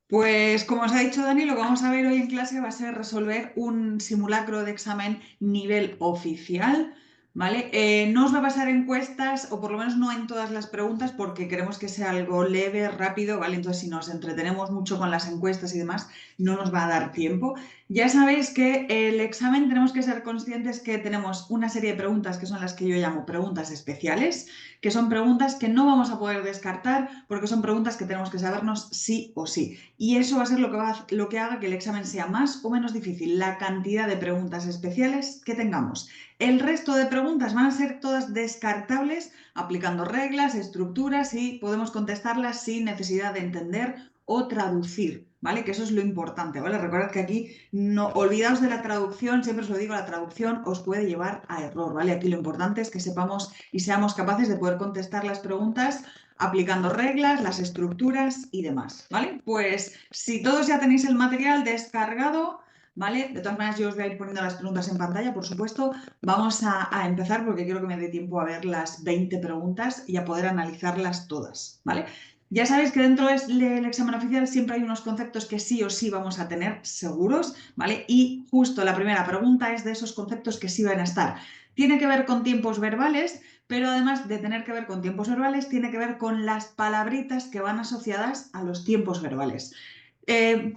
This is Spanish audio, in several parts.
Pues como os ha dicho Dani, lo que vamos a ver hoy en clase va a ser resolver un simulacro de examen nivel oficial, ¿vale? No os va a pasar encuestas, o por lo menos no en todas las preguntas, porque queremos que sea algo leve, rápido, ¿vale? Entonces, si nos entretenemos mucho con las encuestas y demás, no nos va a dar tiempo. Ya sabéis que el examen tenemos que ser conscientes que tenemos una serie de preguntas que son las que yo llamo preguntas especiales, que son preguntas que no vamos a poder descartar porque son preguntas que tenemos que sabernos sí o sí. Y eso va a ser lo que haga que el examen sea más o menos difícil, la cantidad de preguntas especiales que tengamos. El resto de preguntas van a ser todas descartables, aplicando reglas, estructuras y podemos contestarlas sin necesidad de entender o traducir, ¿vale? Que eso es lo importante, ¿vale? Recordad que aquí no olvidaos de la traducción, siempre os lo digo, la traducción os puede llevar a error, ¿vale? Aquí lo importante es que sepamos y seamos capaces de poder contestar las preguntas aplicando reglas, las estructuras y demás, ¿vale? Pues si todos ya tenéis el material descargado, ¿vale? De todas maneras yo os voy a ir poniendo las preguntas en pantalla, por supuesto. Vamos a empezar porque quiero que me dé tiempo a ver las 20 preguntas y a poder analizarlas todas, ¿vale? Ya sabéis que dentro del examen oficial siempre hay unos conceptos que sí o sí vamos a tener seguros, ¿vale? Y justo la primera pregunta es de esos conceptos que sí van a estar. Tiene que ver con tiempos verbales, pero además de tener que ver con tiempos verbales, tiene que ver con las palabritas que van asociadas a los tiempos verbales. Eh,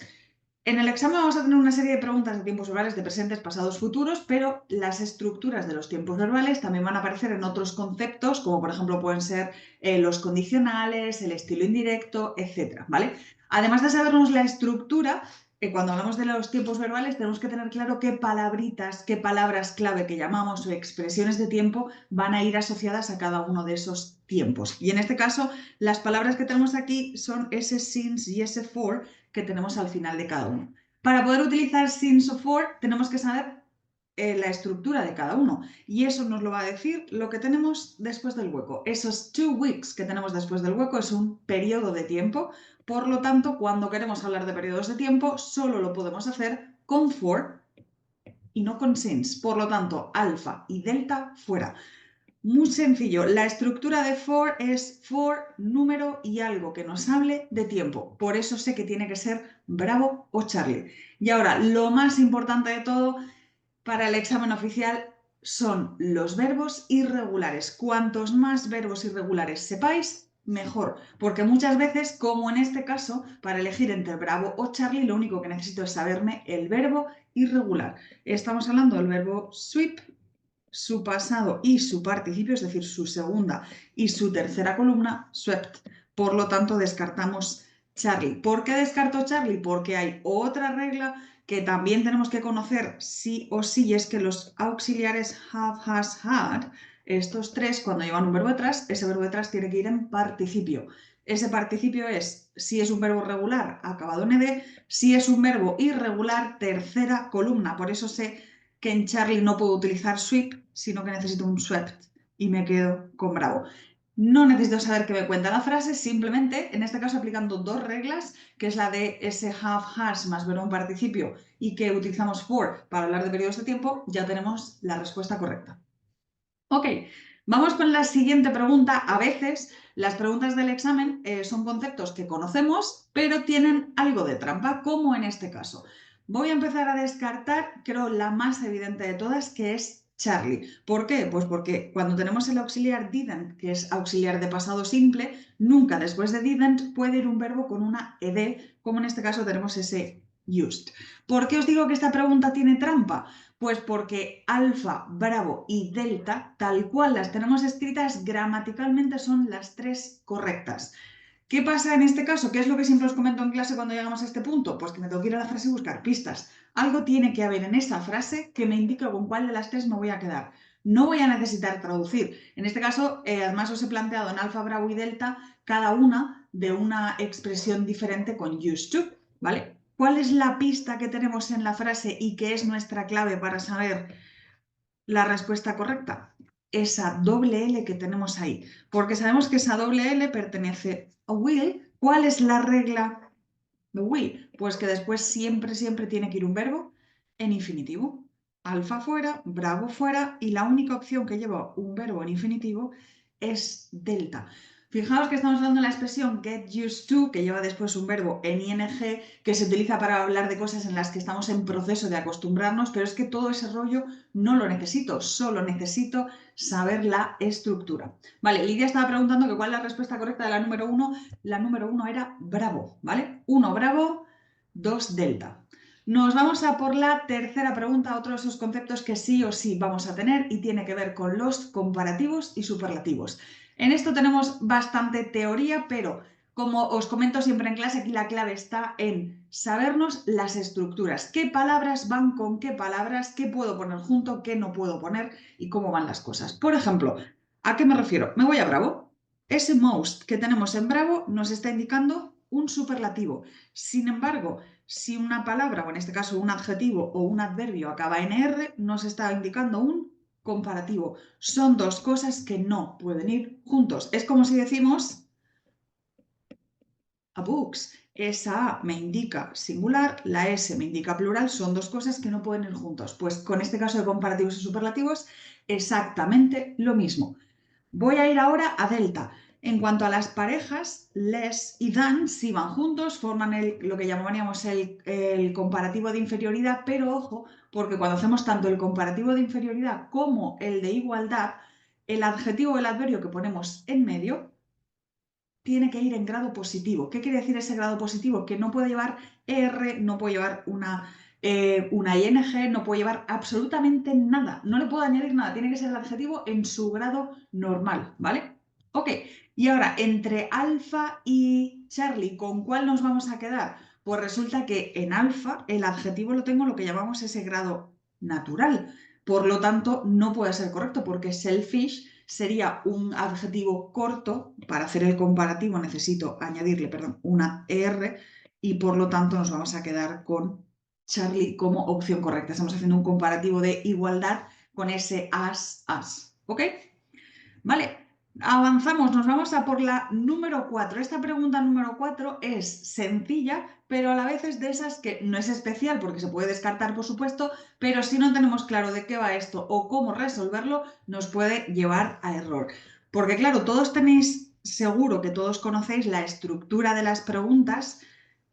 en el examen vamos a tener una serie de preguntas de tiempos verbales de presentes, pasados, futuros, pero las estructuras de los tiempos verbales también van a aparecer en otros conceptos, como por ejemplo pueden ser los condicionales, el estilo indirecto, etcétera, ¿vale? Además de sabernos la estructura, cuando hablamos de los tiempos verbales tenemos que tener claro qué palabritas, qué palabras clave que llamamos o expresiones de tiempo van a ir asociadas a cada uno de esos tiempos. Y en este caso, las palabras que tenemos aquí son ese, since y ese for, que tenemos al final de cada uno. Para poder utilizar since o for tenemos que saber la estructura de cada uno y eso nos lo va a decir lo que tenemos después del hueco. Esos 2 weeks que tenemos después del hueco es un periodo de tiempo, por lo tanto cuando queremos hablar de periodos de tiempo solo lo podemos hacer con for y no con since, por lo tanto alfa y delta fuera. Muy sencillo, la estructura de for es for, número y algo que nos hable de tiempo. Por eso sé que tiene que ser Bravo o Charlie. Y ahora, lo más importante de todo para el examen oficial son los verbos irregulares. Cuantos más verbos irregulares sepáis, mejor. Porque muchas veces, como en este caso, para elegir entre Bravo o Charlie, lo único que necesito es saberme el verbo irregular. Estamos hablando del verbo sweep, su pasado y su participio, es decir, su segunda y su tercera columna, swept. Por lo tanto, descartamos Charlie. ¿Por qué descarto Charlie? Porque hay otra regla que también tenemos que conocer sí o sí, y es que los auxiliares have, has, had, estos tres, cuando llevan un verbo detrás, ese verbo detrás tiene que ir en participio. Ese participio es, si es un verbo regular, acabado en ed, si es un verbo irregular, tercera columna. Por eso sé que en Charlie no puedo utilizar sweep, sino que necesito un swept y me quedo con Bravo. No necesito saber qué me cuenta la frase, simplemente, en este caso aplicando dos reglas, que es la de ese have, has más verbo en participio y que utilizamos for para hablar de periodos de tiempo, ya tenemos la respuesta correcta. Ok, vamos con la siguiente pregunta. A veces las preguntas del examen son conceptos que conocemos, pero tienen algo de trampa, como en este caso. Voy a empezar a descartar, creo, la más evidente de todas, que es Charlie. ¿Por qué? Pues porque cuando tenemos el auxiliar didn't, que es auxiliar de pasado simple, nunca después de didn't puede ir un verbo con una ed, como en este caso tenemos ese used. ¿Por qué os digo que esta pregunta tiene trampa? Pues porque alfa, bravo y delta, tal cual las tenemos escritas gramaticalmente, son las tres correctas. ¿Qué pasa en este caso? ¿Qué es lo que siempre os comento en clase cuando llegamos a este punto? Pues que me tengo que ir a la frase y buscar pistas. Algo tiene que haber en esa frase que me indique con cuál de las tres me voy a quedar. No voy a necesitar traducir. En este caso, además os he planteado en alfa, bravo y delta cada una de una expresión diferente con used to, ¿vale? ¿Cuál es la pista que tenemos en la frase y que es nuestra clave para saber la respuesta correcta? Esa doble L que tenemos ahí. Porque sabemos que esa doble L pertenece a will. ¿Cuál es la regla de will? Pues que después siempre, siempre tiene que ir un verbo en infinitivo. Alfa fuera, bravo fuera y la única opción que lleva un verbo en infinitivo es delta. Fijaos que estamos hablando de la expresión get used to, que lleva después un verbo en ing, que se utiliza para hablar de cosas en las que estamos en proceso de acostumbrarnos, pero es que todo ese rollo no lo necesito, solo necesito saber la estructura. Vale, Lidia estaba preguntando que cuál es la respuesta correcta de la número 1. La número 1 era bravo, ¿vale? 1 bravo, 2 delta. Nos vamos a por la tercera pregunta, otro de esos conceptos que sí o sí vamos a tener y tiene que ver con los comparativos y superlativos. En esto tenemos bastante teoría, pero como os comento siempre en clase, aquí la clave está en sabernos las estructuras. ¿Qué palabras van con qué palabras? ¿Qué puedo poner junto? ¿Qué no puedo poner? Y cómo van las cosas. Por ejemplo, ¿a qué me refiero? Me voy a Bravo. Ese most que tenemos en Bravo nos está indicando un superlativo. Sin embargo, si una palabra, o en este caso un adjetivo o un adverbio acaba en R, nos está indicando un comparativo. Son dos cosas que no pueden ir juntos. Es como si decimos a books. Esa A me indica singular, la S me indica plural, son dos cosas que no pueden ir juntos. Pues con este caso de comparativos y superlativos, exactamente lo mismo. Voy a ir ahora a delta. En cuanto a las parejas, les y than, si van juntos, forman lo que llamaríamos el comparativo de inferioridad, pero ojo, porque cuando hacemos tanto el comparativo de inferioridad como el de igualdad, el adjetivo o el adverbio que ponemos en medio tiene que ir en grado positivo. ¿Qué quiere decir ese grado positivo? Que no puede llevar R, no puede llevar una ing, no puede llevar absolutamente nada. No le puedo añadir nada, tiene que ser el adjetivo en su grado normal, ¿vale? Ok, y ahora, entre alfa y Charlie, ¿con cuál nos vamos a quedar? Pues resulta que en alfa el adjetivo lo tengo en lo que llamamos ese grado natural. Por lo tanto, no puede ser correcto porque selfish sería un adjetivo corto. Para hacer el comparativo necesito añadirle, perdón, una ER y por lo tanto nos vamos a quedar con Charlie como opción correcta. Estamos haciendo un comparativo de igualdad con ese as. ¿Ok? Vale, avanzamos, nos vamos a por la número 4. Esta pregunta número 4 es sencilla, pero a la vez es de esas que no es especial porque se puede descartar, por supuesto, pero si no tenemos claro de qué va esto o cómo resolverlo, nos puede llevar a error. Porque claro, todos tenéis, seguro que todos conocéis la estructura de las preguntas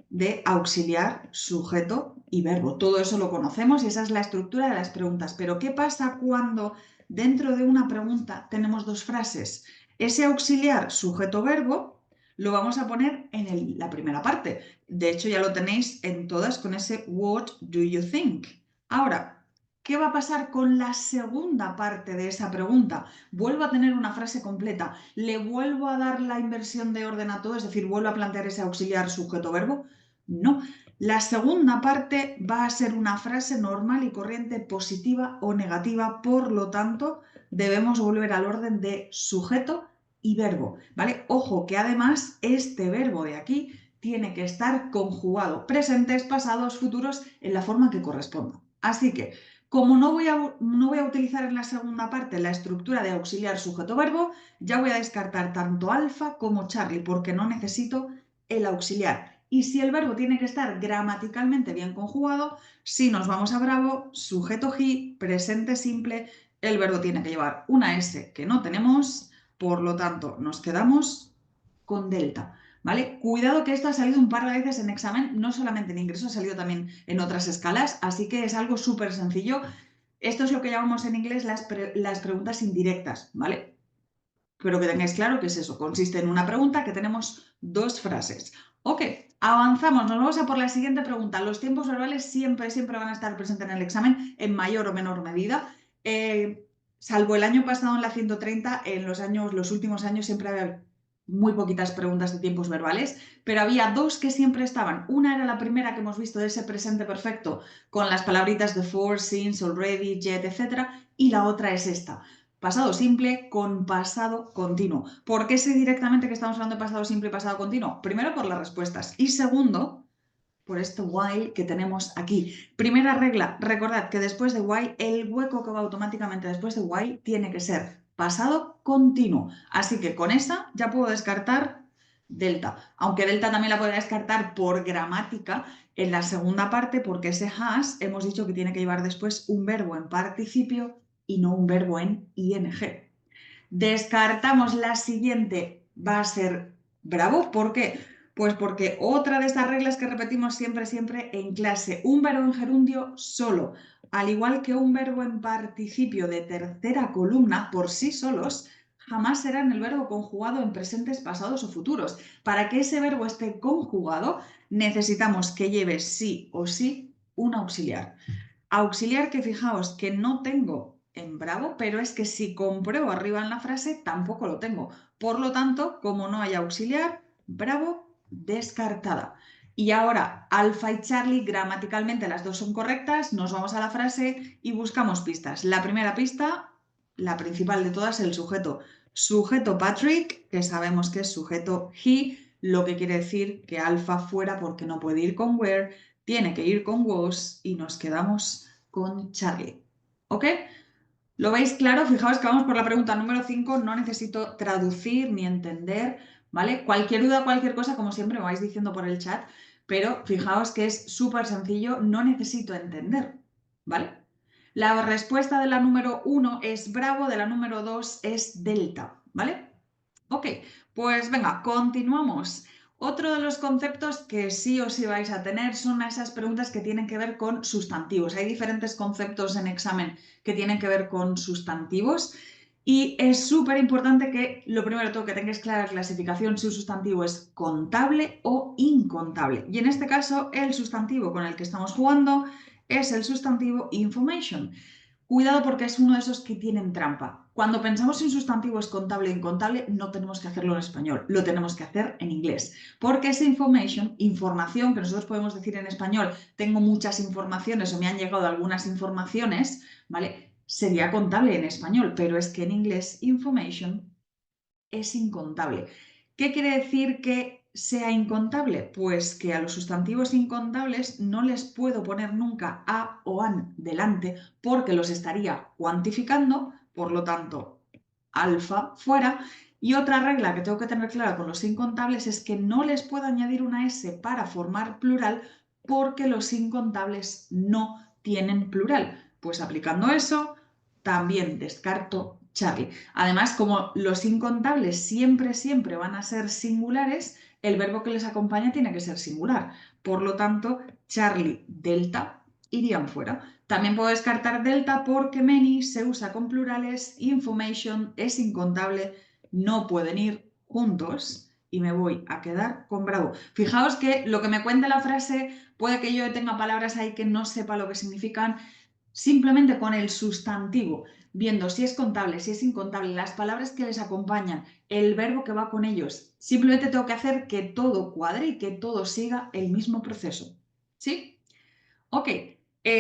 de auxiliar, sujeto y verbo. Todo eso lo conocemos y esa es la estructura de las preguntas. Pero ¿qué pasa cuando dentro de una pregunta tenemos dos frases? Ese auxiliar, sujeto, verbo, lo vamos a poner en la primera parte. De hecho, ya lo tenéis en todas con ese what do you think. Ahora, ¿qué va a pasar con la segunda parte de esa pregunta? Vuelvo a tener una frase completa. ¿Le vuelvo a dar la inversión de orden a todo? Es decir, ¿vuelvo a plantear ese auxiliar, sujeto, verbo? No. La segunda parte va a ser una frase normal y corriente positiva o negativa, por lo tanto, debemos volver al orden de sujeto y verbo, ¿vale? Ojo que además este verbo de aquí tiene que estar conjugado, presentes, pasados, futuros, en la forma que corresponda. Así que, como no voy a utilizar en la segunda parte la estructura de auxiliar sujeto-verbo, ya voy a descartar tanto alfa como Charlie, porque no necesito el auxiliar. Y si el verbo tiene que estar gramaticalmente bien conjugado, si nos vamos a Bravo, sujeto he, presente simple, el verbo tiene que llevar una S que no tenemos, por lo tanto nos quedamos con delta. ¿Vale? Cuidado que esto ha salido un par de veces en examen, no solamente en ingreso, ha salido también en otras escalas, así que es algo súper sencillo. Esto es lo que llamamos en inglés las preguntas indirectas, ¿vale? Pero que tengáis claro que es eso, consiste en una pregunta que tenemos dos frases. Ok, avanzamos, nos vamos a por la siguiente pregunta. Los tiempos verbales siempre van a estar presentes en el examen en mayor o menor medida. Salvo el año pasado en la 130, en los últimos años siempre había muy poquitas preguntas de tiempos verbales, pero había dos que siempre estaban. Una era la primera que hemos visto de ese presente perfecto con las palabritas de for, since, already, yet, etc. Y la otra es esta. Pasado simple con pasado continuo. ¿Por qué sé directamente que estamos hablando de pasado simple y pasado continuo? Primero, por las respuestas. Y segundo, por este while que tenemos aquí. Primera regla, recordad que después de while, el hueco que va automáticamente después de while tiene que ser pasado continuo. Así que con esa ya puedo descartar delta. Aunque delta también la puedo descartar por gramática en la segunda parte, porque ese has hemos dicho que tiene que llevar después un verbo en participio y no un verbo en ing. Descartamos la siguiente va a ser bravo. ¿Por qué? Pues porque otra de estas reglas que repetimos siempre, siempre en clase, un verbo en gerundio solo, al igual que un verbo en participio de tercera columna por sí solos, jamás serán el verbo conjugado en presentes, pasados o futuros. Para que ese verbo esté conjugado, necesitamos que lleve sí o sí un auxiliar. Auxiliar que fijaos que no tengo en bravo, pero es que si compruebo arriba en la frase tampoco lo tengo. Por lo tanto, como no hay auxiliar, bravo, descartada. Y ahora, Alfa y Charlie, gramaticalmente las dos son correctas, nos vamos a la frase y buscamos pistas. La primera pista, la principal de todas, el sujeto. Sujeto Patrick, que sabemos que es sujeto he, lo que quiere decir que Alfa fuera porque no puede ir con where, tiene que ir con was y nos quedamos con Charlie. ¿Ok? ¿Lo veis claro? Fijaos que vamos por la pregunta número 5, no necesito traducir ni entender, ¿vale? Cualquier duda, cualquier cosa, como siempre me vais diciendo por el chat, pero fijaos que es súper sencillo, no necesito entender, ¿vale? La respuesta de la número 1 es bravo, de la número 2 es delta, ¿vale? Ok, pues venga, continuamos. Otro de los conceptos que sí o sí vais a tener son esas preguntas que tienen que ver con sustantivos. Hay diferentes conceptos en examen que tienen que ver con sustantivos y es súper importante que lo primero de todo que tengáis clara la clasificación si un sustantivo es contable o incontable. Y en este caso el sustantivo con el que estamos jugando es el sustantivo information. Cuidado porque es uno de esos que tienen trampa. Cuando pensamos en sustantivos contable e incontable, no tenemos que hacerlo en español, lo tenemos que hacer en inglés. Porque esa información que nosotros podemos decir en español, tengo muchas informaciones o me han llegado algunas informaciones, ¿vale? Sería contable en español, pero es que en inglés information es incontable. ¿Qué quiere decir que sea incontable? Pues que a los sustantivos incontables no les puedo poner nunca a o an delante porque los estaría cuantificando, por lo tanto, alfa fuera. Y otra regla que tengo que tener clara con los incontables es que no les puedo añadir una S para formar plural porque los incontables no tienen plural. Pues aplicando eso, también descarto Charlie. Además, como los incontables siempre, siempre van a ser singulares, el verbo que les acompaña tiene que ser singular. Por lo tanto, Charlie, delta irían fuera. También puedo descartar delta porque many se usa con plurales, information es incontable, no pueden ir juntos y me voy a quedar con bravo. Fijaos que lo que me cuenta la frase puede que yo tenga palabras ahí que no sepa lo que significan. Simplemente con el sustantivo, viendo si es contable, si es incontable, las palabras que les acompañan, el verbo que va con ellos. Simplemente tengo que hacer que todo cuadre y que todo siga el mismo proceso. ¿Sí? Ok.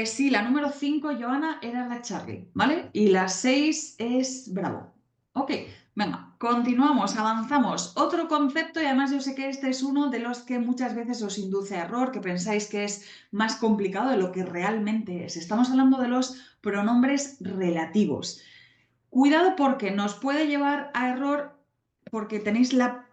Sí, la número 5, Joana, era la Charlie, ¿vale? Y la 6 es Bravo. Ok, venga, continuamos, avanzamos. Otro concepto, y además yo sé que este es uno de los que muchas veces os induce a error, que pensáis que es más complicado de lo que realmente es. Estamos hablando de los pronombres relativos. Cuidado porque nos puede llevar a error porque tenéis la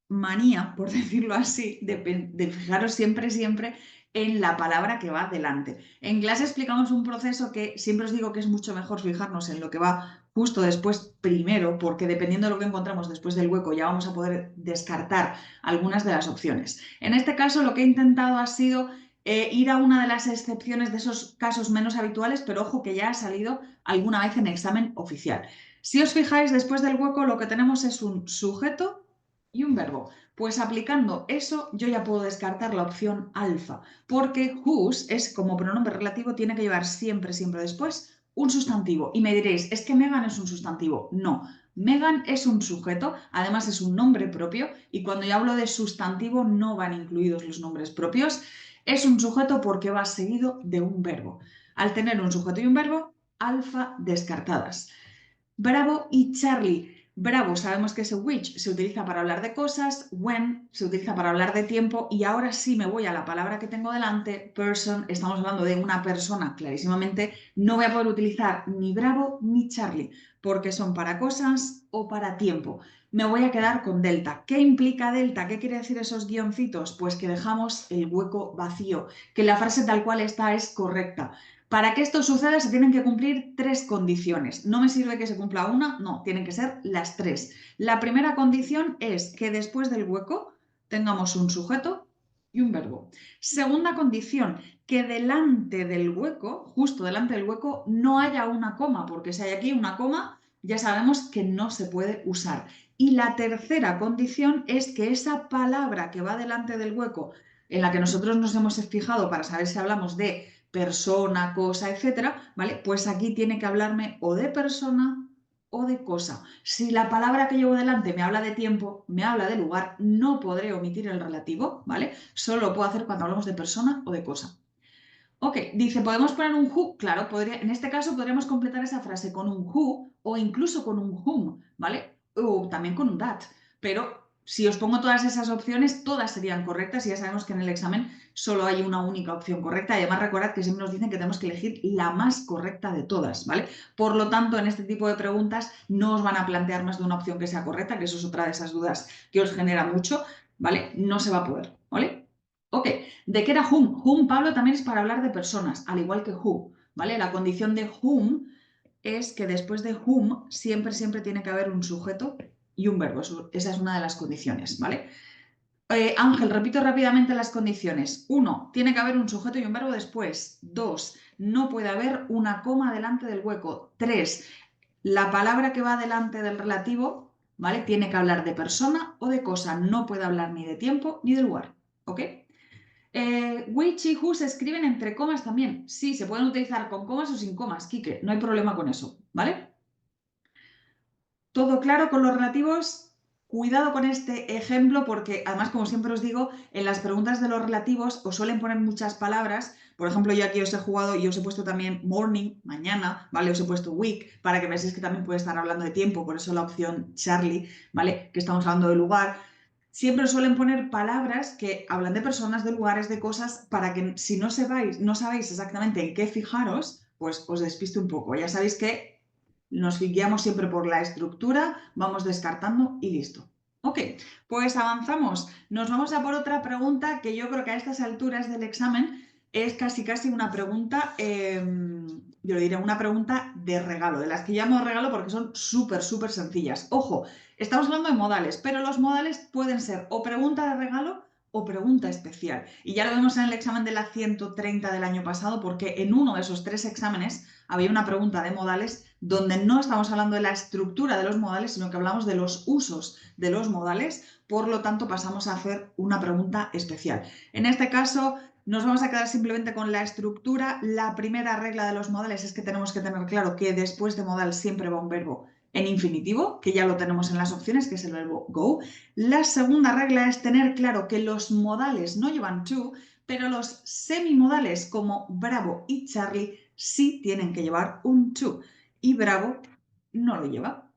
manía, por decirlo así, de fijaros siempre, siempre en la palabra que va delante. En clase explicamos un proceso que siempre os digo que es mucho mejor fijarnos en lo que va justo después primero, porque dependiendo de lo que encontramos después del hueco ya vamos a poder descartar algunas de las opciones. En este caso lo que he intentado ha sido ir a una de las excepciones de esos casos menos habituales, pero ojo que ya ha salido alguna vez en examen oficial. Si os fijáis, después del hueco lo que tenemos es un sujeto y un verbo. Pues aplicando eso yo ya puedo descartar la opción alfa, porque whose es como pronombre relativo, tiene que llevar siempre, siempre después un sustantivo. Y me diréis, es que Megan es un sustantivo. No, Megan es un sujeto, además es un nombre propio, y cuando yo hablo de sustantivo no van incluidos los nombres propios. Es un sujeto porque va seguido de un verbo. Al tener un sujeto y un verbo, alfa descartadas. Bravo y Charlie. Bravo, sabemos que ese which se utiliza para hablar de cosas, when se utiliza para hablar de tiempo y ahora sí me voy a la palabra que tengo delante, person, estamos hablando de una persona, clarísimamente, no voy a poder utilizar ni Bravo ni Charlie porque son para cosas o para tiempo. Me voy a quedar con delta. ¿Qué implica delta? ¿Qué quiere decir esos guioncitos? Pues que dejamos el hueco vacío, que la frase tal cual está es correcta. Para que esto suceda se tienen que cumplir 3 condiciones. No me sirve que se cumpla una, no, tienen que ser las 3. La primera condición es que después del hueco tengamos un sujeto y un verbo. Segunda condición, que delante del hueco, justo delante del hueco, no haya una coma, porque si hay aquí una coma, ya sabemos que no se puede usar. Y la tercera condición es que esa palabra que va delante del hueco, en la que nosotros nos hemos fijado para saber si hablamos de persona, cosa, etcétera, ¿vale? Pues aquí tiene que hablarme o de persona o de cosa. Si la palabra que llevo delante me habla de tiempo, me habla de lugar, no podré omitir el relativo, ¿vale? Solo lo puedo hacer cuando hablamos de persona o de cosa. Ok, dice, ¿podemos poner un who? Claro, en este caso podríamos completar esa frase con un who o incluso con un whom, ¿vale? O también con un that. Pero si os pongo todas esas opciones, todas serían correctas y ya sabemos que en el examen solo hay una única opción correcta. Y además recordad que siempre nos dicen que tenemos que elegir la más correcta de todas, ¿vale? Por lo tanto, en este tipo de preguntas no os van a plantear más de una opción que sea correcta, que eso es otra de esas dudas que os genera mucho, ¿vale? No se va a poder, ¿vale? Ok, ¿de qué era whom? Whom, Pablo, también es para hablar de personas, al igual que who, ¿vale? La condición de whom es que después de whom siempre tiene que haber un sujeto y un verbo. Esa es una de las condiciones, ¿vale? Ángel, repito rápidamente las condiciones. 1, tiene que haber un sujeto y un verbo después. 2, no puede haber una coma delante del hueco. 3, la palabra que va delante del relativo, ¿vale? Tiene que hablar de persona o de cosa. No puede hablar ni de tiempo ni de lugar, ¿ok? Which y who se escriben entre comas también. Sí, se pueden utilizar con comas o sin comas, Quique, no hay problema con eso, ¿vale? Todo claro con los relativos. Cuidado con este ejemplo porque además, como siempre os digo, en las preguntas de los relativos os suelen poner muchas palabras. Por ejemplo, yo aquí os he jugado y os he puesto también morning, mañana, ¿vale? Os he puesto week para que veáis que también puede estar hablando de tiempo, por eso la opción Charlie, ¿vale? Que estamos hablando de lugar. Siempre os suelen poner palabras que hablan de personas, de lugares, de cosas, para que si no sabéis exactamente en qué fijaros, pues os despiste un poco. Ya sabéis que nos guiamos siempre por la estructura, vamos descartando y listo. Ok, pues avanzamos. Nos vamos a por otra pregunta que yo creo que a estas alturas del examen es casi una pregunta, yo diría una pregunta de regalo, de las que llamo regalo porque son súper sencillas. Ojo, estamos hablando de modales, pero los modales pueden ser o pregunta de regalo o pregunta especial. Y ya lo vemos en el examen de la 130 del año pasado porque en uno de esos 3 exámenes había una pregunta de modales donde no estamos hablando de la estructura de los modales, sino que hablamos de los usos de los modales, por lo tanto pasamos a hacer una pregunta especial. En este caso nos vamos a quedar simplemente con la estructura. La primera regla de los modales es que tenemos que tener claro que después de modal siempre va un verbo en infinitivo, que ya lo tenemos en las opciones, que es el verbo go. La segunda regla es tener claro que los modales no llevan to, pero los semimodales como Bravo y Charlie sí tienen que llevar un to y Bravo no lo lleva.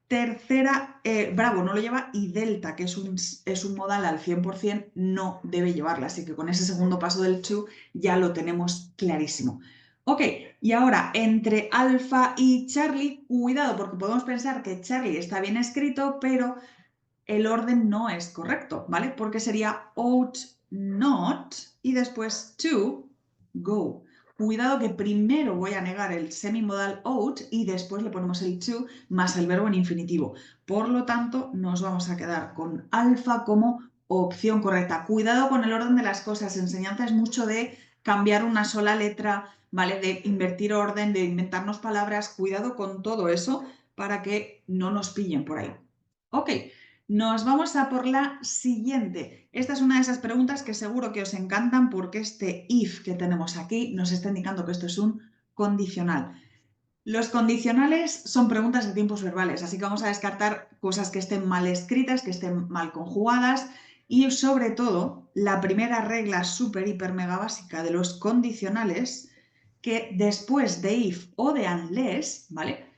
Tercera, Bravo no lo lleva y Delta, que es un modal al 100%, no debe llevarla. Así que con ese segundo paso del to ya lo tenemos clarísimo. Ok, y ahora entre Alfa y Charlie, cuidado porque podemos pensar que Charlie está bien escrito, pero el orden no es correcto, ¿vale? Porque sería ought not y después to go. Cuidado que primero voy a negar el semimodal ought y después le ponemos el to más el verbo en infinitivo. Por lo tanto, nos vamos a quedar con alfa como opción correcta. Cuidado con el orden de las cosas. Enseñanza es mucho de cambiar una sola letra, ¿vale? De invertir orden, de inventarnos palabras. Cuidado con todo eso para que no nos pillen por ahí. Ok. Nos vamos a por la siguiente. Esta es una de esas preguntas que seguro que os encantan porque este if que tenemos aquí nos está indicando que esto es un condicional. Los condicionales son preguntas de tiempos verbales, así que vamos a descartar cosas que estén mal escritas, que estén mal conjugadas y sobre todo la primera regla súper hiper mega básica de los condicionales que después de if o de unless, ¿vale?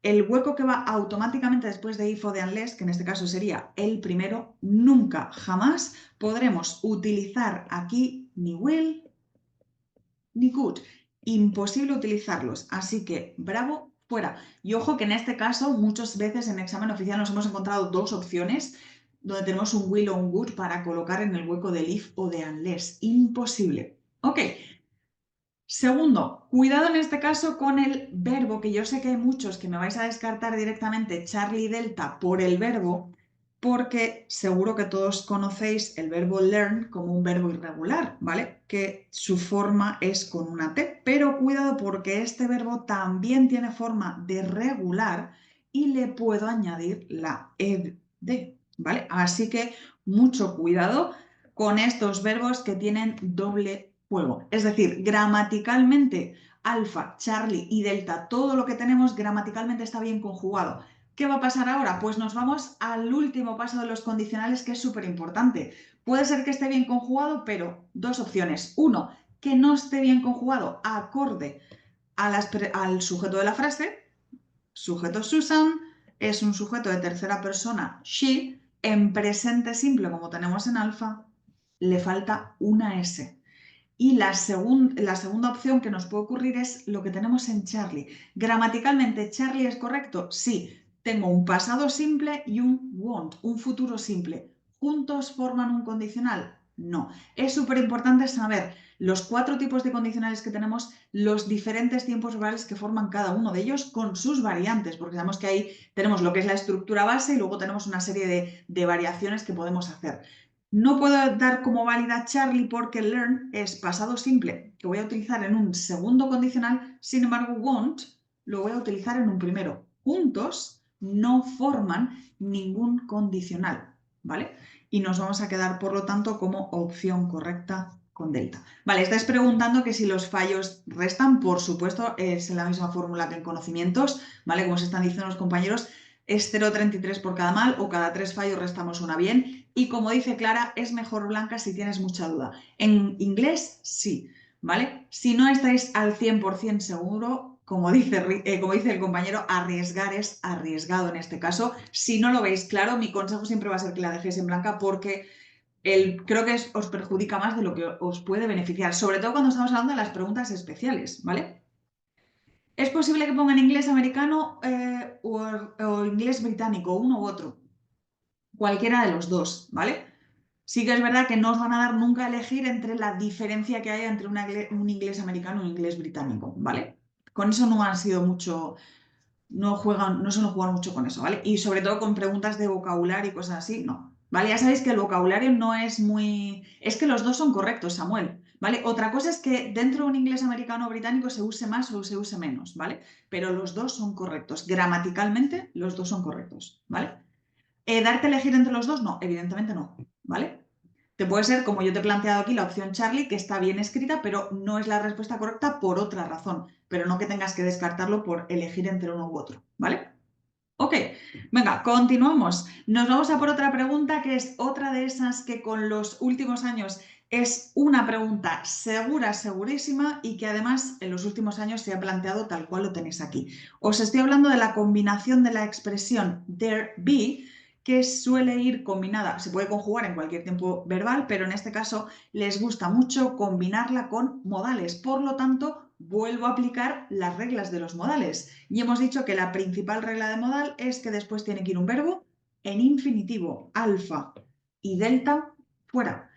El hueco que va automáticamente después de if o de unless, que en este caso sería el primero, nunca, jamás podremos utilizar aquí ni will ni could. Imposible utilizarlos. Así que, bravo, fuera. Y ojo que en este caso, muchas veces en examen oficial nos hemos encontrado 2 opciones donde tenemos un will o un would para colocar en el hueco del if o de unless. Imposible. Ok. Segundo, cuidado en este caso con el verbo, que yo sé que hay muchos que me vais a descartar directamente Charlie Delta por el verbo, porque seguro que todos conocéis el verbo learn como un verbo irregular, ¿vale? Que su forma es con una T, pero cuidado porque este verbo también tiene forma de regular y le puedo añadir la ed, ¿vale? Así que mucho cuidado con estos verbos que tienen doble juego. Es decir, gramaticalmente, alfa, Charlie y delta, todo lo que tenemos gramaticalmente está bien conjugado. ¿Qué va a pasar ahora? Pues nos vamos al último paso de los condicionales, que es súper importante. Puede ser que esté bien conjugado, pero dos opciones. Uno, que no esté bien conjugado acorde al sujeto de la frase. Sujeto Susan es un sujeto de tercera persona, she. En presente simple, como tenemos en alfa, le falta una S. Y la segunda opción que nos puede ocurrir es lo que tenemos en Charlie. Gramaticalmente, ¿Charlie es correcto? Sí. Tengo un pasado simple y un want, un futuro simple. ¿Juntos forman un condicional? No. Es súper importante saber los 4 tipos de condicionales que tenemos, los diferentes tiempos verbales que forman cada uno de ellos con sus variantes, porque sabemos que ahí tenemos lo que es la estructura base y luego tenemos una serie de variaciones que podemos hacer. No puedo dar como válida Charlie porque learn es pasado simple, que voy a utilizar en un segundo condicional, sin embargo want lo voy a utilizar en un primero. Juntos no forman ningún condicional, ¿vale? Y nos vamos a quedar, por lo tanto, como opción correcta con delta. Vale, estáis preguntando que si los fallos restan, por supuesto, es la misma fórmula que en conocimientos, ¿vale? Como se están diciendo los compañeros, es 0,33 por cada mal o cada 3 fallos restamos una bien. Y como dice Clara, es mejor blanca si tienes mucha duda. En inglés, sí, ¿vale? Si no estáis al 100% seguro, como dice el compañero, arriesgar es arriesgado en este caso. Si no lo veis claro, mi consejo siempre va a ser que la dejéis en blanca porque creo que os perjudica más de lo que os puede beneficiar, sobre todo cuando estamos hablando de las preguntas especiales, ¿vale? Es posible que pongan inglés americano o inglés británico, uno u otro, cualquiera de los dos, ¿vale? Sí que es verdad que no os van a dar nunca a elegir entre la diferencia que hay entre un inglés americano y un inglés británico, ¿vale? Con eso no han sido mucho, no suelen jugar mucho con eso, ¿vale? Y sobre todo con preguntas de vocabulario y cosas así, no. ¿Vale? Ya sabéis que el vocabulario no es muy... Es que los dos son correctos, Samuel, ¿vale? Otra cosa es que dentro de un inglés americano o británico se use más o se use menos, ¿vale? Pero los dos son correctos. Gramaticalmente, los dos son correctos, ¿vale? ¿Darte a elegir entre los dos? No, evidentemente no, ¿vale? Te puede ser, como yo te he planteado aquí, la opción Charlie, que está bien escrita, pero no es la respuesta correcta por otra razón, pero no que tengas que descartarlo por elegir entre uno u otro, ¿vale? Ok, venga, continuamos. Nos vamos a por otra pregunta, que es otra de esas que con los últimos años es una pregunta segura, segurísima, y que además en los últimos años se ha planteado tal cual lo tenéis aquí. Os estoy hablando de la combinación de la expresión there be, que suele ir combinada, se puede conjugar en cualquier tiempo verbal, pero en este caso les gusta mucho combinarla con modales. Por lo tanto, vuelvo a aplicar las reglas de los modales. Y hemos dicho que la principal regla de modal es que después tiene que ir un verbo en infinitivo, alfa y delta fuera.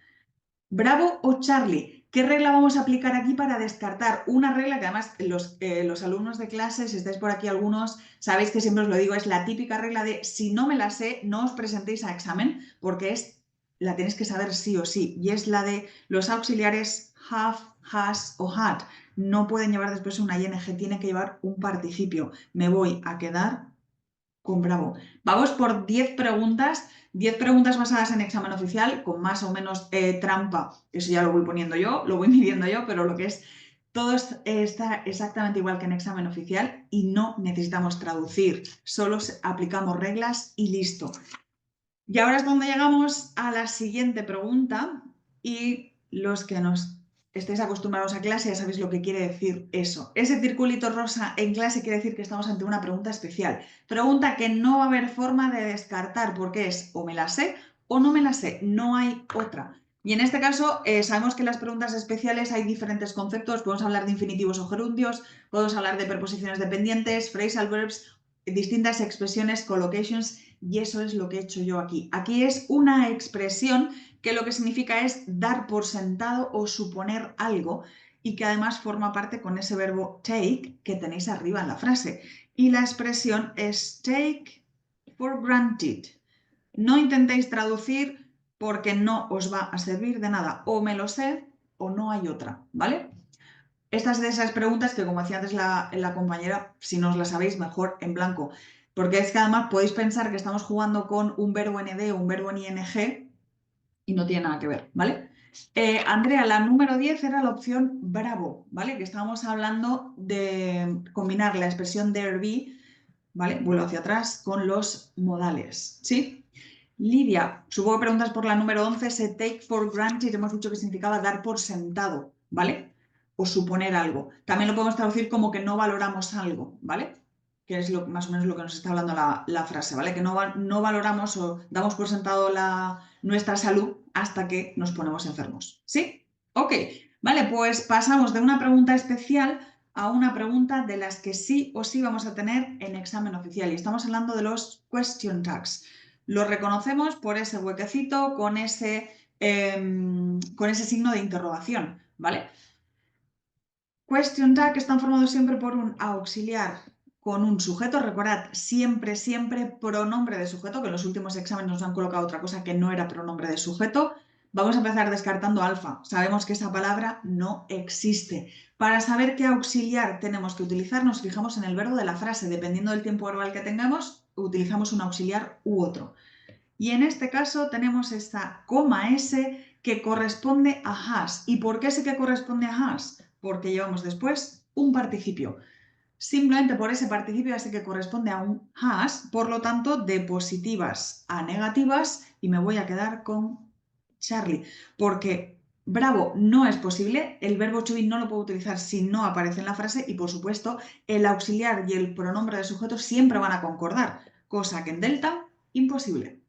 Bravo o Charlie. ¿Qué regla vamos a aplicar aquí para descartar? Una regla que además los alumnos de clase, si estáis por aquí algunos, sabéis que siempre os lo digo, es la típica regla de si no me la sé, no os presentéis a examen, porque la tenéis que saber sí o sí. Y es la de los auxiliares have, has o had. No pueden llevar después una ing, tiene que llevar un participio. Me voy a quedar con bravo. Vamos por 10 preguntas basadas en examen oficial, con más o menos trampa. Eso ya lo voy poniendo yo, lo voy midiendo yo, pero lo que es, todo está exactamente igual que en examen oficial y no necesitamos traducir, solo aplicamos reglas y listo. Y ahora es donde llegamos a la siguiente pregunta y los que nos estéis acostumbrados a clase ya sabéis lo que quiere decir eso. Ese circulito rosa en clase quiere decir que estamos ante una pregunta especial. Pregunta que no va a haber forma de descartar porque es o me la sé o no me la sé, no hay otra. Y en este caso sabemos que en las preguntas especiales hay diferentes conceptos, podemos hablar de infinitivos o gerundios, podemos hablar de preposiciones dependientes, phrasal verbs, distintas expresiones, collocations, y eso es lo que he hecho yo aquí. Aquí es una expresión que lo que significa es dar por sentado o suponer algo. y que además forma parte con ese verbo take que tenéis arriba en la frase. Y la expresión es take for granted. No intentéis traducir porque no os va a servir de nada. O me lo sé o no hay otra, ¿vale? Estas de esas preguntas que, como decía antes la compañera, si no os las sabéis, mejor en blanco. Porque es que además podéis pensar que estamos jugando con un verbo en ed o un verbo en ing y no tiene nada que ver, ¿vale? Andrea, la número 10 era la opción bravo, ¿vale? Que estábamos hablando de combinar la expresión there be, ¿vale? Vuelvo hacia atrás con los modales, ¿sí? Lidia, supongo que preguntas por la número 11, ese take for granted, hemos dicho que significaba dar por sentado, ¿vale? O suponer algo. También lo podemos traducir como que no valoramos algo, ¿vale? Que es más o menos lo que nos está hablando la frase, ¿vale? Que no valoramos o damos por sentado nuestra salud hasta que nos ponemos enfermos. ¿Sí? Ok, vale, pues pasamos de una pregunta especial a una pregunta de las que sí o sí vamos a tener en examen oficial. Y estamos hablando de los question tags. Lo reconocemos por ese huequecito con ese signo de interrogación, ¿vale? Question tag están formados siempre por un auxiliar con un sujeto. Recordad, siempre, siempre pronombre de sujeto, que en los últimos exámenes nos han colocado otra cosa que no era pronombre de sujeto. Vamos a empezar descartando alfa. Sabemos que esa palabra no existe. Para saber qué auxiliar tenemos que utilizar, nos fijamos en el verbo de la frase. Dependiendo del tiempo verbal que tengamos, utilizamos un auxiliar u otro. Y en este caso tenemos esta coma S que corresponde a has. ¿Y por qué sé que corresponde a has? Porque llevamos después un participio. Simplemente por ese participio sé que corresponde a un has, por lo tanto, de positivas a negativas, y me voy a quedar con Charlie, porque bravo no es posible, el verbo to be no lo puedo utilizar si no aparece en la frase y, por supuesto, el auxiliar y el pronombre de sujeto siempre van a concordar, cosa que en delta, imposible.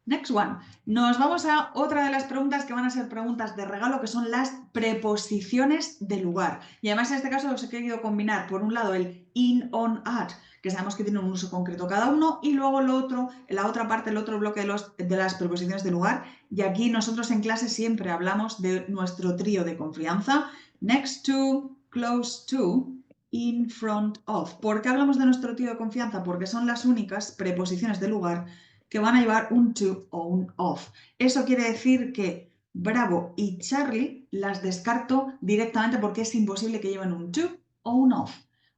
Next one. Nos vamos a otra de las preguntas que van a ser preguntas de regalo, que son las preposiciones de lugar. Y además en este caso os he querido combinar, por un lado, el in, on, at, que sabemos que tiene un uso concreto cada uno, y luego la otra parte, el otro bloque de las preposiciones de lugar. Y aquí nosotros en clase siempre hablamos de nuestro trío de confianza. Next to, close to, in front of. ¿Por qué hablamos de nuestro trío de confianza? Porque son las únicas preposiciones de lugar que van a llevar un to o un of. Eso quiere decir que Bravo y Charlie las descarto directamente porque es imposible que lleven un to o un of.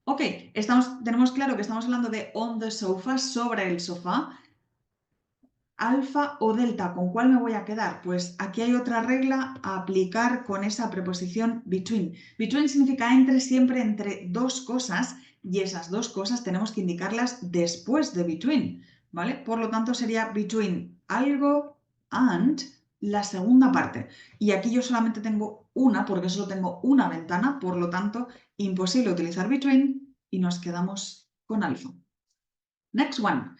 Ok, tenemos claro que estamos hablando de on the sofa, sobre el sofá. Alfa o delta, ¿con cuál me voy a quedar? Pues aquí hay otra regla a aplicar con esa preposición between. Between significa entre, siempre entre dos cosas, y esas dos cosas tenemos que indicarlas después de between, ¿vale? Por lo tanto sería between algo and la segunda parte. Y aquí yo solamente tengo una, porque solo tengo una ventana, por lo tanto, imposible utilizar between y nos quedamos con alfa. Next one.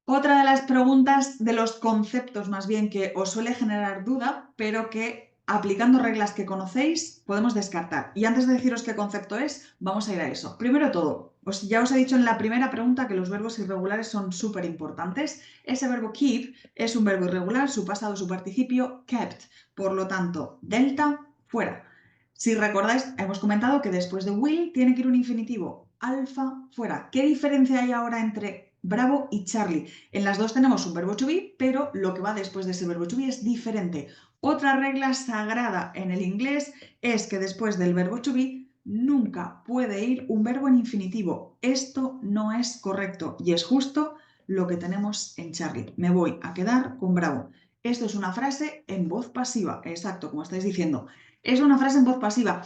Otra de las preguntas, de los conceptos más bien, que os suele generar duda, pero que aplicando reglas que conocéis podemos descartar. Y antes de deciros qué concepto es, vamos a ir a eso. Primero de todo, ya os he dicho en la primera pregunta que los verbos irregulares son súper importantes. Ese verbo keep es un verbo irregular, su pasado, su participio, kept. Por lo tanto, delta, fuera. Si recordáis, hemos comentado que después de will tiene que ir un infinitivo. Alfa, fuera. ¿Qué diferencia hay ahora entre Bravo y Charlie? En las dos tenemos un verbo to be, pero lo que va después de ese verbo to be es diferente. Otra regla sagrada en el inglés es que después del verbo to be nunca puede ir un verbo en infinitivo. Esto no es correcto y es justo lo que tenemos en Charlie. Me voy a quedar con Bravo. Esto es una frase en voz pasiva, exacto, como estáis diciendo. Es una frase en voz pasiva.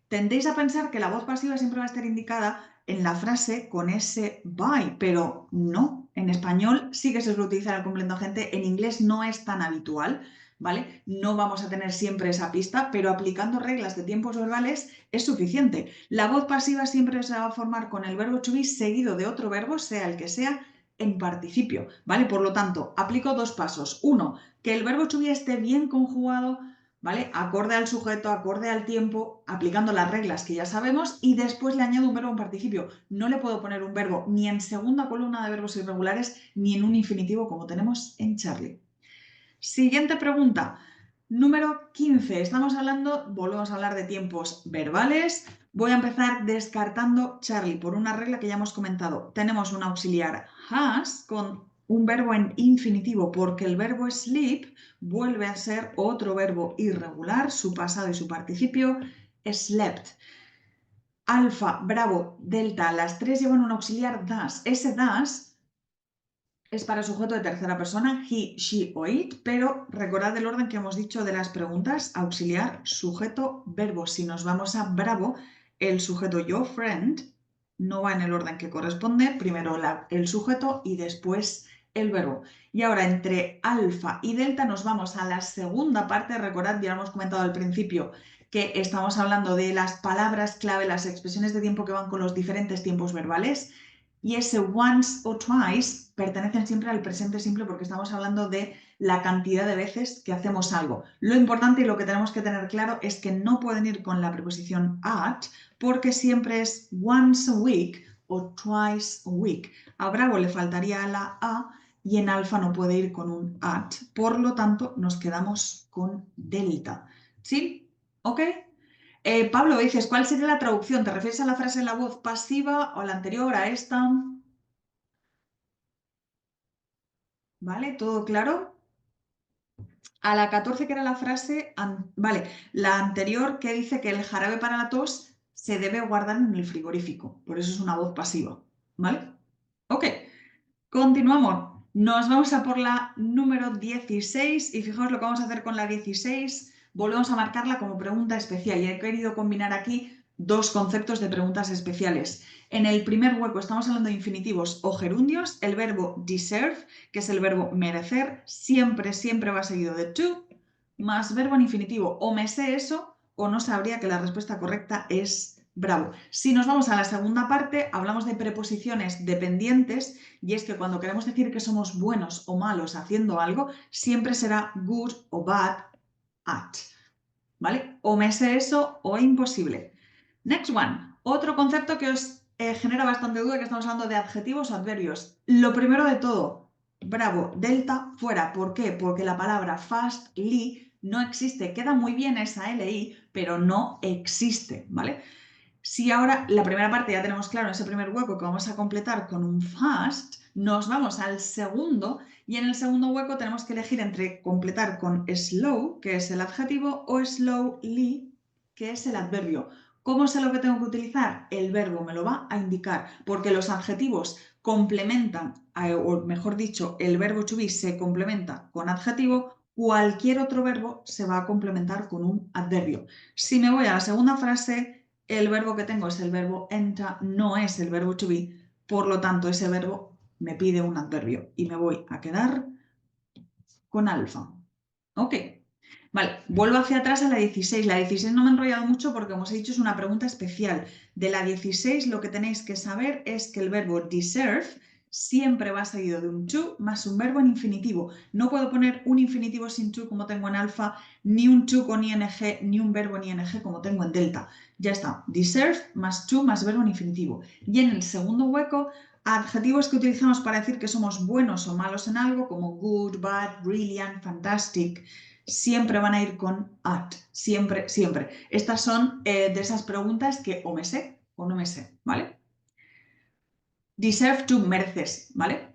Tendéis a pensar que la voz pasiva siempre va a estar indicada en la frase con ese by, pero no. En español sí que se suele utilizar el complemento agente, en inglés no es tan habitual, ¿vale? No vamos a tener siempre esa pista, pero aplicando reglas de tiempos verbales es suficiente. La voz pasiva siempre se va a formar con el verbo to be seguido de otro verbo, sea el que sea, en participio, ¿vale? Por lo tanto, aplico dos pasos. Uno, que el verbo to be esté bien conjugado, ¿vale? Acorde al sujeto, acorde al tiempo, aplicando las reglas que ya sabemos, y después le añado un verbo en participio. No le puedo poner un verbo ni en segunda columna de verbos irregulares ni en un infinitivo como tenemos en Charlie. Siguiente pregunta. Número 15. Volvemos a hablar de tiempos verbales. Voy a empezar descartando Charlie por una regla que ya hemos comentado. Tenemos un auxiliar has con un verbo en infinitivo porque el verbo sleep vuelve a ser otro verbo irregular, su pasado y su participio, slept. Alfa, bravo, delta, las tres llevan un auxiliar das. Ese das es para sujeto de tercera persona, he, she o it, pero recordad el orden que hemos dicho de las preguntas, auxiliar, sujeto, verbo. Si nos vamos a bravo, el sujeto your friend no va en el orden que corresponde, primero el sujeto y después el verbo. Y ahora entre alfa y delta nos vamos a la segunda parte, recordad, ya lo hemos comentado al principio, que estamos hablando de las palabras clave, las expresiones de tiempo que van con los diferentes tiempos verbales. Y ese once o twice pertenecen siempre al presente simple porque estamos hablando de la cantidad de veces que hacemos algo. Lo importante y lo que tenemos que tener claro es que no pueden ir con la preposición at porque siempre es once a week o twice a week. A bravo le faltaría la a y en alfa no puede ir con un at. Por lo tanto, nos quedamos con delta. ¿Sí? ¿Ok? Pablo, dices, ¿cuál sería la traducción? ¿Te refieres a la frase en la voz pasiva o a la anterior, a esta? ¿Vale? ¿Todo claro? A la 14, que era la frase, vale, la anterior que dice que el jarabe para la tos se debe guardar en el frigorífico. Por eso es una voz pasiva. ¿Vale? Ok, continuamos. Nos vamos a por la número 16 y fijaos lo que vamos a hacer con la 16. Volvemos a marcarla como pregunta especial y he querido combinar aquí dos conceptos de preguntas especiales. En el primer hueco estamos hablando de infinitivos o gerundios. El verbo deserve, que es el verbo merecer, siempre, siempre va seguido de to, más verbo en infinitivo. O me sé eso o no sabría que la respuesta correcta es bravo. Si nos vamos a la segunda parte, hablamos de preposiciones dependientes y es que cuando queremos decir que somos buenos o malos haciendo algo, siempre será good o bad at. ¿Vale? O me sé eso o imposible. Next one. Otro concepto que os genera bastante duda, que estamos hablando de adjetivos o adverbios. Lo primero de todo, bravo, delta, fuera. ¿Por qué? Porque la palabra fastly no existe. Queda muy bien esa LI, pero no existe, ¿vale? Si ahora la primera parte ya tenemos claro ese primer hueco que vamos a completar con un fast, nos vamos al segundo y en el segundo hueco tenemos que elegir entre completar con slow, que es el adjetivo, o slowly, que es el adverbio. ¿Cómo sé lo que tengo que utilizar? El verbo me lo va a indicar, porque los adjetivos complementan, o mejor dicho, el verbo to be se complementa con adjetivo, cualquier otro verbo se va a complementar con un adverbio. Si me voy a la segunda frase, el verbo que tengo es el verbo enter, no es el verbo to be, por lo tanto ese verbo me pide un adverbio y me voy a quedar con alfa. Ok, vale, vuelvo hacia atrás a la 16. La 16 no me he enrollado mucho porque, como os he dicho, es una pregunta especial. De la 16 lo que tenéis que saber es que el verbo deserve siempre va seguido de un to más un verbo en infinitivo. No puedo poner un infinitivo sin to como tengo en alfa, ni un to con ing, ni un verbo en ing como tengo en delta. Ya está, deserve más to más verbo en infinitivo. Y en el segundo hueco, adjetivos que utilizamos para decir que somos buenos o malos en algo, como good, bad, brilliant, fantastic, siempre van a ir con at. Siempre, siempre. Estas son de esas preguntas que o me sé o no me sé, ¿vale? Deserve to, mereces, ¿vale?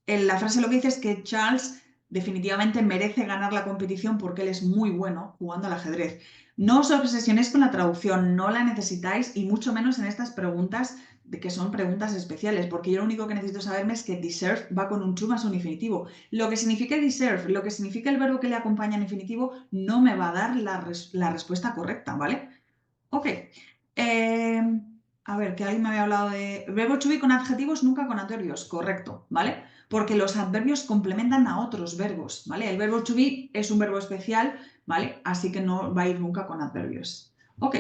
La frase lo que dice es que Charles definitivamente merece ganar la competición porque él es muy bueno jugando al ajedrez. No os obsesionéis con la traducción, no la necesitáis y mucho menos en estas preguntas de que son preguntas especiales, porque yo lo único que necesito saberme es que deserve va con un to más un infinitivo. Lo que significa deserve, lo que significa el verbo que le acompaña en infinitivo, no me va a dar la respuesta correcta, ¿vale? Ok. A ver, que alguien me había hablado de verbo to be con adjetivos, nunca con adverbios. Correcto, ¿vale? Porque los adverbios complementan a otros verbos, ¿vale? El verbo to be es un verbo especial, ¿vale? Así que no va a ir nunca con adverbios. Ok.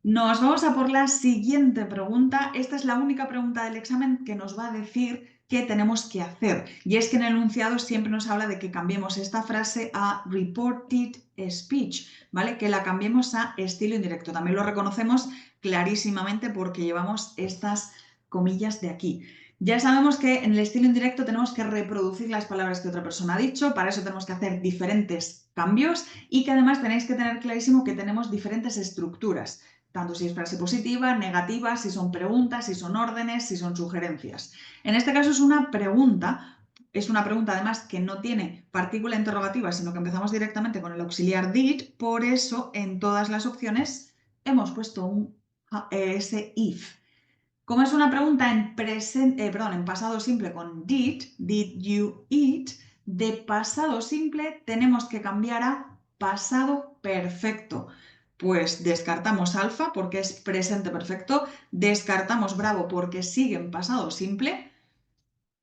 Nos vamos a por la siguiente pregunta. Esta es la única pregunta del examen que nos va a decir qué tenemos que hacer. Y es que en el enunciado siempre nos habla de que cambiemos esta frase a reported speech, ¿vale? Que la cambiemos a estilo indirecto. También lo reconocemos clarísimamente porque llevamos estas comillas de aquí. Ya sabemos que en el estilo indirecto tenemos que reproducir las palabras que otra persona ha dicho, para eso tenemos que hacer diferentes cambios y que además tenéis que tener clarísimo que tenemos diferentes estructuras, tanto si es frase positiva, negativa, si son preguntas, si son órdenes, si son sugerencias. En este caso es una pregunta además que no tiene partícula interrogativa, sino que empezamos directamente con el auxiliar did, por eso en todas las opciones hemos puesto ese if. Como es una pregunta en pasado simple con did you eat, de pasado simple tenemos que cambiar a pasado perfecto. Pues descartamos alfa porque es presente perfecto, descartamos bravo porque sigue en pasado simple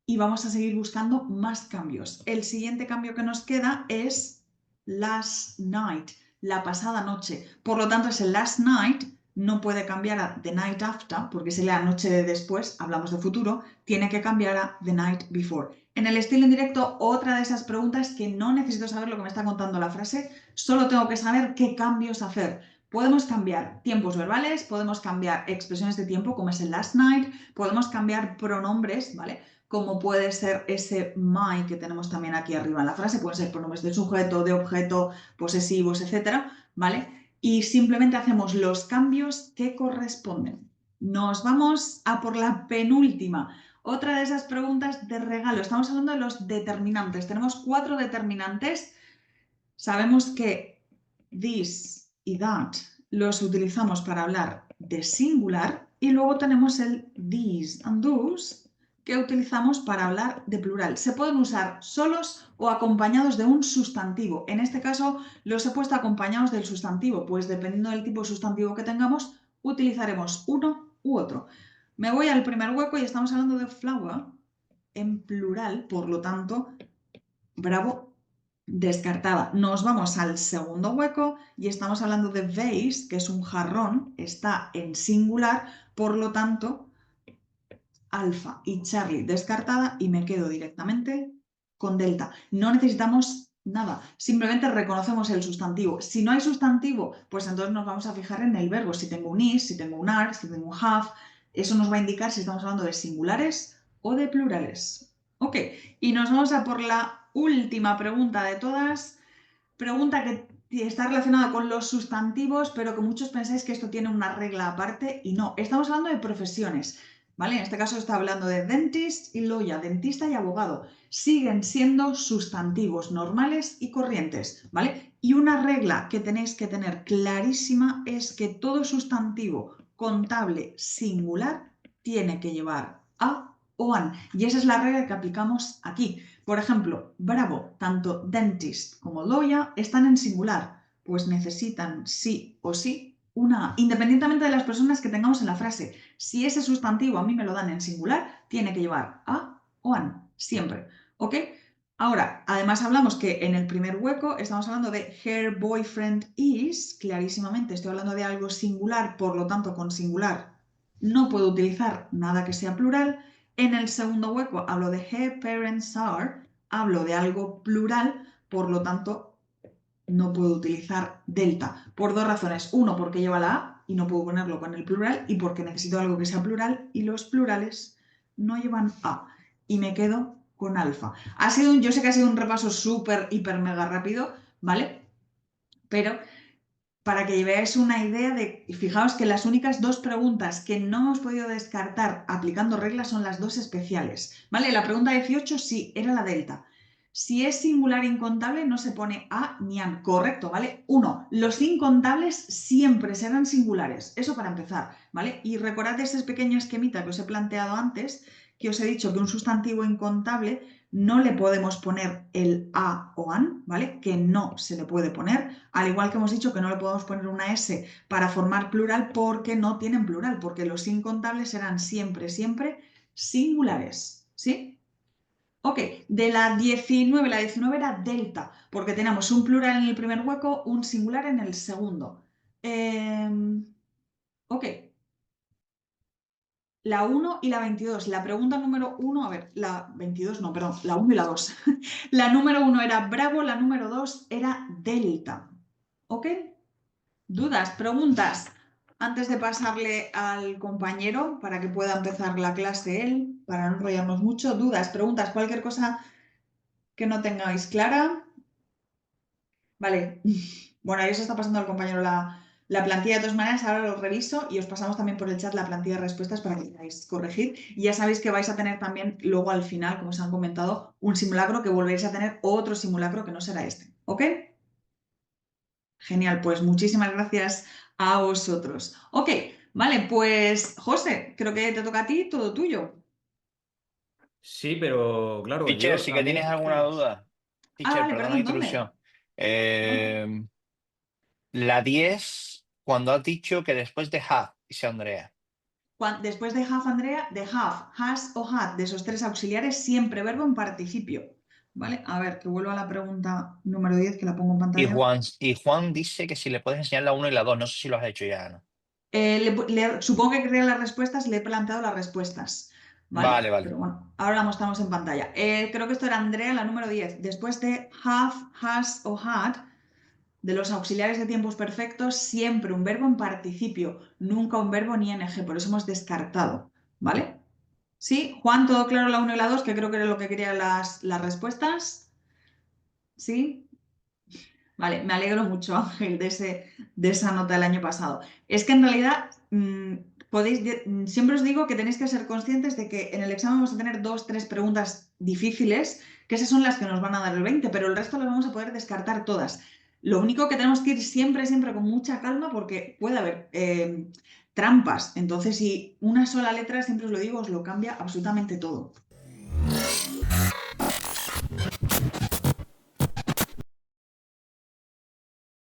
y vamos a seguir buscando más cambios. El siguiente cambio que nos queda es last night, la pasada noche. Por lo tanto, ese last night no puede cambiar a the night after, porque es la noche de después, hablamos de futuro, tiene que cambiar a the night before. En el estilo indirecto, otra de esas preguntas que no necesito saber lo que me está contando la frase, solo tengo que saber qué cambios hacer. Podemos cambiar tiempos verbales, podemos cambiar expresiones de tiempo, como es el last night, podemos cambiar pronombres, ¿vale? Como puede ser ese my que tenemos también aquí arriba en la frase, pueden ser pronombres de sujeto, de objeto, posesivos, etcétera, ¿vale? Y simplemente hacemos los cambios que corresponden. Nos vamos a por la penúltima. Otra de esas preguntas de regalo. Estamos hablando de los determinantes. Tenemos 4 determinantes. Sabemos que this y that los utilizamos para hablar de singular y luego tenemos el these and those que utilizamos para hablar de plural. Se pueden usar solos o acompañados de un sustantivo. En este caso los he puesto acompañados del sustantivo, pues dependiendo del tipo de sustantivo que tengamos, utilizaremos uno u otro. Me voy al primer hueco y estamos hablando de flower en plural, por lo tanto, bravo, descartada. Nos vamos al segundo hueco y estamos hablando de vase, que es un jarrón, está en singular, por lo tanto, alfa y Charlie descartada y me quedo directamente con delta. No necesitamos nada, simplemente reconocemos el sustantivo. Si no hay sustantivo, pues entonces nos vamos a fijar en el verbo. Si tengo un is, si tengo un are, si tengo un have, eso nos va a indicar si estamos hablando de singulares o de plurales. Ok, y nos vamos a por la última pregunta de todas. Pregunta que está relacionada con los sustantivos, pero que muchos pensáis que esto tiene una regla aparte y no. Estamos hablando de profesiones, ¿vale? En este caso está hablando de dentist y lawyer, dentista y abogado. Siguen siendo sustantivos normales y corrientes, ¿vale? Y una regla que tenéis que tener clarísima es que todo sustantivo contable singular tiene que llevar a o an. Y esa es la regla que aplicamos aquí. Por ejemplo, bravo, tanto dentist como lawyer están en singular, pues necesitan sí o sí una A, independientemente de las personas que tengamos en la frase. Si ese sustantivo a mí me lo dan en singular, tiene que llevar a o an, siempre. ¿Ok? Ahora, además hablamos que en el primer hueco estamos hablando de her boyfriend is, clarísimamente estoy hablando de algo singular, por lo tanto con singular no puedo utilizar nada que sea plural. En el segundo hueco hablo de her parents are, hablo de algo plural, por lo tanto no puedo utilizar delta. Por 2 razones. Uno, porque lleva la A y no puedo ponerlo con el plural, y porque necesito algo que sea plural y los plurales no llevan A. Y me quedo con alfa. Yo sé que ha sido un repaso súper, hiper, mega rápido, ¿vale? Pero para que veáis una idea de, fijaos que las únicas 2 preguntas que no hemos podido descartar aplicando reglas son las 2 especiales, ¿vale? La pregunta 18 sí, era la delta. Si es singular incontable no se pone a ni an, correcto, ¿vale? 1, los incontables siempre serán singulares, eso para empezar, ¿vale? Y recordad ese pequeño esquemita que os he planteado antes, que os he dicho que un sustantivo incontable no le podemos poner el a o an, ¿vale? Que no se le puede poner, al igual que hemos dicho que no le podemos poner una s para formar plural porque no tienen plural, porque los incontables serán siempre, siempre singulares, ¿sí? Ok, de la 19 era delta, porque tenemos un plural en el primer hueco, un singular en el segundo. Ok, la 1 y la 22. La pregunta número 1, a ver, la 22 no, perdón, la 1 y la 2. La número 1 era bravo, la número 2 era delta. ¿Ok? ¿Dudas? ¿Preguntas? antes de pasarle al compañero para que pueda empezar la clase él, para no enrollarnos mucho, dudas, preguntas, cualquier cosa que no tengáis clara. Vale, bueno, ahí os está pasando al compañero la plantilla de todas maneras, ahora lo reviso y os pasamos también por el chat la plantilla de respuestas para que podáis corregir. Y ya sabéis que vais a tener también luego al final, como os han comentado, un simulacro que volveréis a tener otro simulacro que no será este. ¿Ok? Genial, pues muchísimas gracias a vosotros. Ok, vale, pues José, creo que te toca a ti, todo tuyo. Sí, pero claro, Teacher, yo si que tienes también. alguna duda. Ah, Teacher, vale, perdona la perdón, ¿dónde? interrupción. Ah, La 10 cuando has dicho que después de have, dice Andrea. Después de have, Andrea, de have, has o had, de esos tres auxiliares, siempre verbo en participio. ¿Vale? A ver, que vuelvo a la pregunta número 10 que la pongo en Y pantalla. Juan dice que si le puedes enseñar la 1 y la 2, no sé si lo has hecho ya, ¿no? Supongo que quería las respuestas, le he planteado las respuestas. ¿Vale? Vale, vale. Pero bueno, ahora la mostramos en pantalla. Creo que esto era Andrea, la número 10. Después de have, has o had, de los auxiliares de tiempos perfectos, siempre un verbo en participio, nunca un verbo ni ing, por eso hemos descartado, ¿vale? Sí, Juan, todo claro la 1 y la 2, que creo que era lo que querían las respuestas. Sí, vale, me alegro mucho, Ángel, de esa nota del año pasado. Es que en realidad siempre os digo que tenéis que ser conscientes de que en el examen vamos a tener dos, tres preguntas difíciles, que esas son las que nos van a dar el 20, pero el resto las vamos a poder descartar todas. Lo único que tenemos que ir siempre, siempre con mucha calma porque puede haber trampas. Entonces, si una sola letra, siempre os lo digo, os lo cambia absolutamente todo.